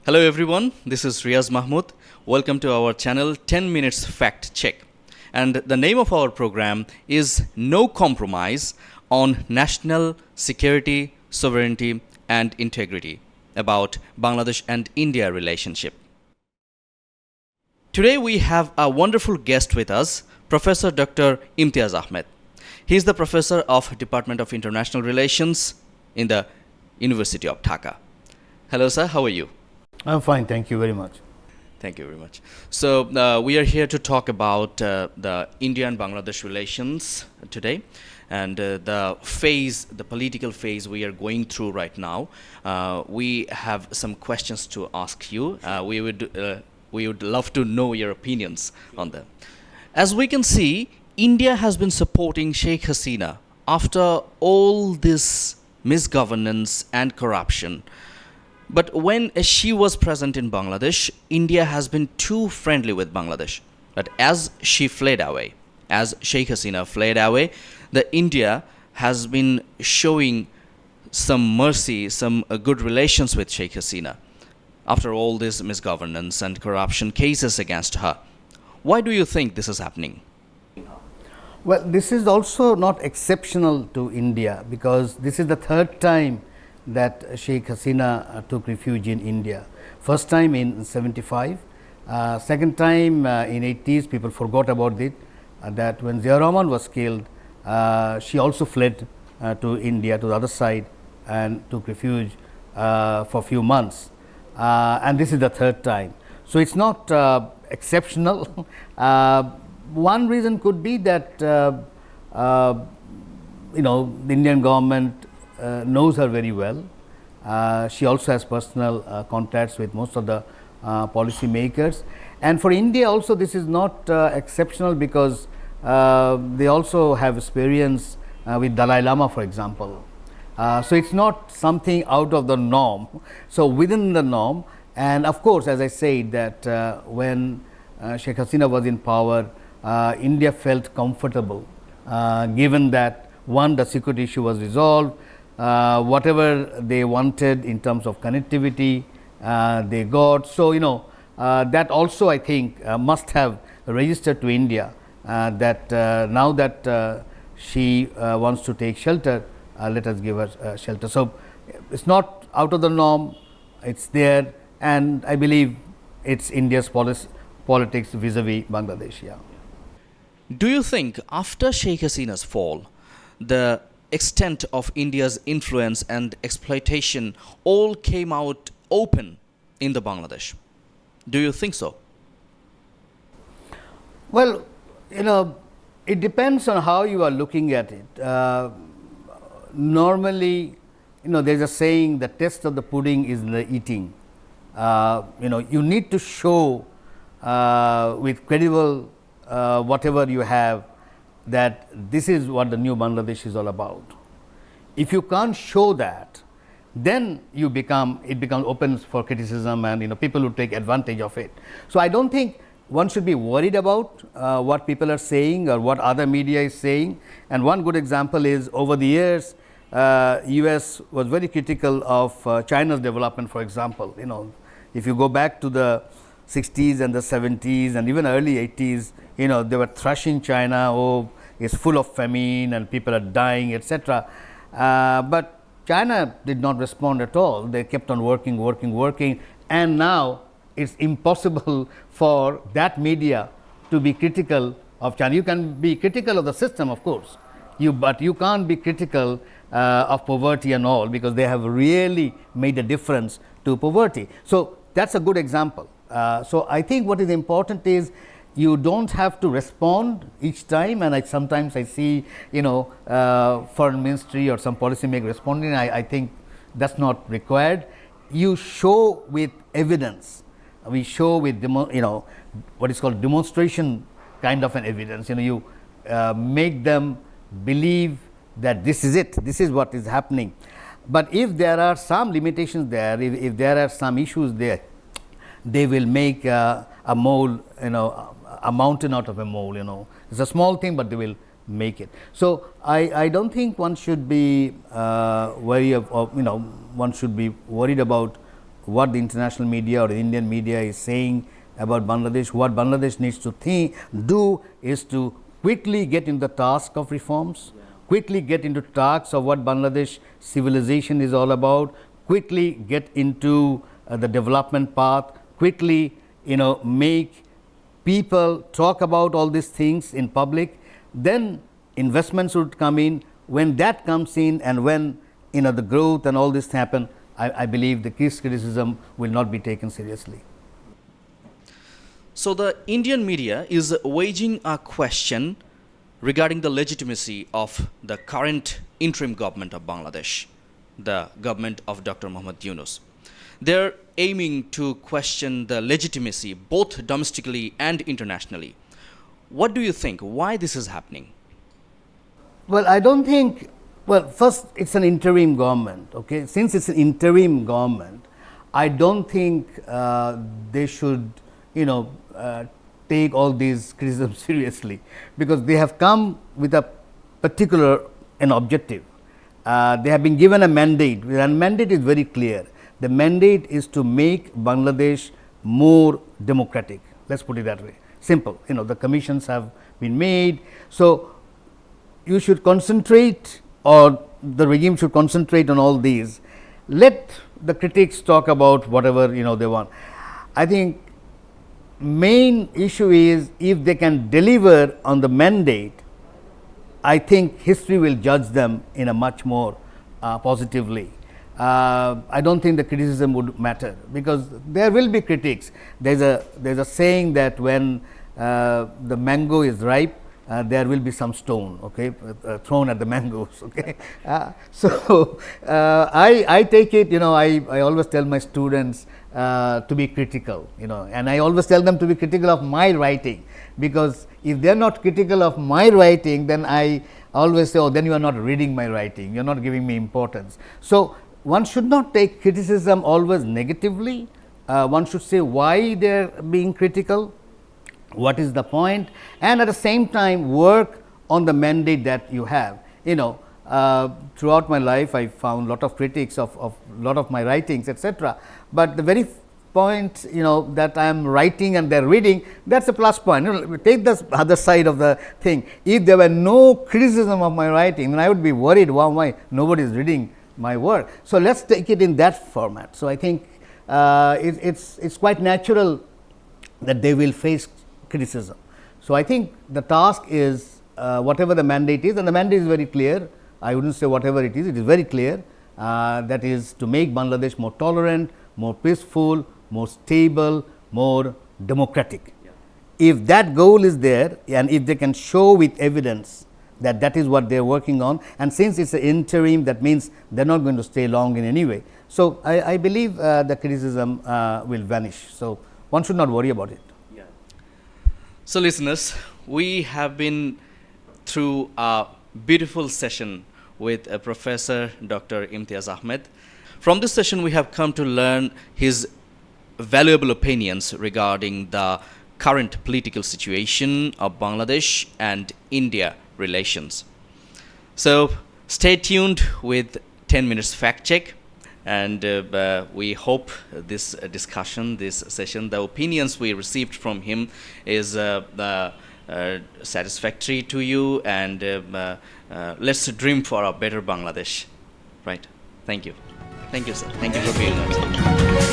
Hello everyone, this is Riaz Mahmood. Welcome to our channel 10 Minutes Fact Check. And the name of our program is No Compromise on National Security, Sovereignty and Integrity about Bangladesh and India relationship. Today we have a wonderful guest with us, Professor Dr. Imtiaz Ahmed. He is the professor of Department of International Relations in the University of Dhaka. Hello sir, how are you? I'm fine, thank you very much. Thank you very much. So we are here to talk about the India and Bangladesh relations today, and the political phase we are going through right now. We have some questions to ask you. We would love to know your opinions on them. As we can see, India has been supporting Sheikh Hasina after all this misgovernance and corruption. But when she was present in Bangladesh, India has been too friendly with Bangladesh. But as she fled away, as Sheikh Hasina fled away, the India has been showing some mercy, some good relations with Sheikh Hasina after all this misgovernance and corruption cases against her. Why do you think this is happening? Well, this is also not exceptional to India, because this is the third time that Sheikh Hasina took refuge in India. First time in 75, second time in 80s, people forgot about it, that when Zia Rahman was killed, she also fled to India, to the other side, and took refuge for a few months. And this is the third time. So it's not exceptional. One reason could be that the Indian government knows her very well. She also has personal contacts with most of the policy makers. And for India also, this is not exceptional, because they also have experience with Dalai Lama, for example. So it's not something out of the norm. So within the norm, and of course, as I said, that when Sheikh Hasina was in power, India felt comfortable, given that one, the security issue was resolved. Whatever they wanted in terms of connectivity, they got. So, that also I think must have registered to India, that now that she wants to take shelter, let us give her shelter. So, it's not out of the norm, it's there, and I believe it's India's politics vis-a-vis Bangladesh. Yeah. Do you think after Sheikh Hasina's fall, the extent of India's influence and exploitation all came out open in the Bangladesh? Do you think so? Well, it depends on how you are looking at it. Normally, there's a saying, the taste of the pudding is in the eating. You need to show with credible whatever you have, that this is what the new Bangladesh is all about. If you can't show that, then it becomes open for criticism, and people will take advantage of it. So I don't think one should be worried about what people are saying or what other media is saying. And one good example is, over the years, US was very critical of China's development, for example. If you go back to the 60s and the 70s and even early 80s, they were thrashing China. Oh, it's full of famine and people are dying, etc. But China did not respond at all. They kept on working, and now it's impossible for that media to be critical of China. You can be critical of the system, of course, but you can't be critical of poverty and all, because they have really made a difference to poverty. So that's a good example. So I think what is important is, you don't have to respond each time, and sometimes I see, foreign ministry or some policymaker responding. I think that's not required. You show with evidence. We show with what is called demonstration kind of an evidence. You make them believe that this is it. This is what is happening. But if there are some limitations there, if there are some issues there, they will make a mole, a mountain out of a mole. It's a small thing, but they will make it. So I don't think one should be one should be worried about what the international media or the Indian media is saying about Bangladesh. What Bangladesh needs to do is to quickly get into the task of reforms, quickly get into tasks of what Bangladesh civilization is all about, quickly get into the development path, quickly make people talk about all these things in public. Then investments would come in. When that comes in and when the growth and all this happen, I believe the criticism will not be taken seriously. So the Indian media is waging a question regarding the legitimacy of the current interim government of Bangladesh, the government of Dr. Muhammad Yunus. They're aiming to question the legitimacy both domestically and internationally. What do you think? Why this is happening? Well, I don't think. Well, first, it's an interim government. Okay, since it's an interim government, I don't think they should, take all these criticisms seriously, because they have come with a particular objective. They have been given a mandate, and mandate is very clear. The mandate is to make Bangladesh more democratic. Let's put it that way. Simple. The commissions have been made. So you should concentrate, or the regime should concentrate on all these. Let the critics talk about whatever they want. I think main issue is if they can deliver on the mandate, I think history will judge them in a much more positively. I don't think the criticism would matter, because there will be critics. There's a saying that when the mango is ripe, there will be some stone, okay, thrown at the mangoes. Okay, so I take it. I always tell my students to be critical. And I always tell them to be critical of my writing, because if they are not critical of my writing, then I always say, oh, then you are not reading my writing. You are not giving me importance. So one should not take criticism always negatively. One should say why they are being critical, what is the point, and at the same time work on the mandate that you have. Throughout my life, I found a lot of critics of lot of my writings, etc. But the very point that I am writing and they are reading, that's a plus point. Take the other side of the thing. If there were no criticism of my writing, then I would be worried why nobody is reading my work. So let's take it in that format. So I think it's quite natural that they will face criticism. So I think the task is whatever the mandate is, and the mandate is very clear. I wouldn't say whatever it is very clear. That is to make Bangladesh more tolerant, more peaceful, more stable, more democratic. Yeah. If that goal is there, and if they can show with evidence that that is what they are working on, and since it's an interim, that means they are not going to stay long in any way. So I believe the criticism will vanish. So one should not worry about it. Yeah. So listeners, we have been through a beautiful session with Professor Dr. Imtiaz Ahmed. From this session, we have come to learn his valuable opinions regarding the current political situation of Bangladesh and India relations. So stay tuned with 10 minutes fact check, and we hope this discussion, this session, the opinions we received from him is satisfactory to you, and let's dream for a better Bangladesh. Right. Thank you. Thank you, sir. Thank you for being with us.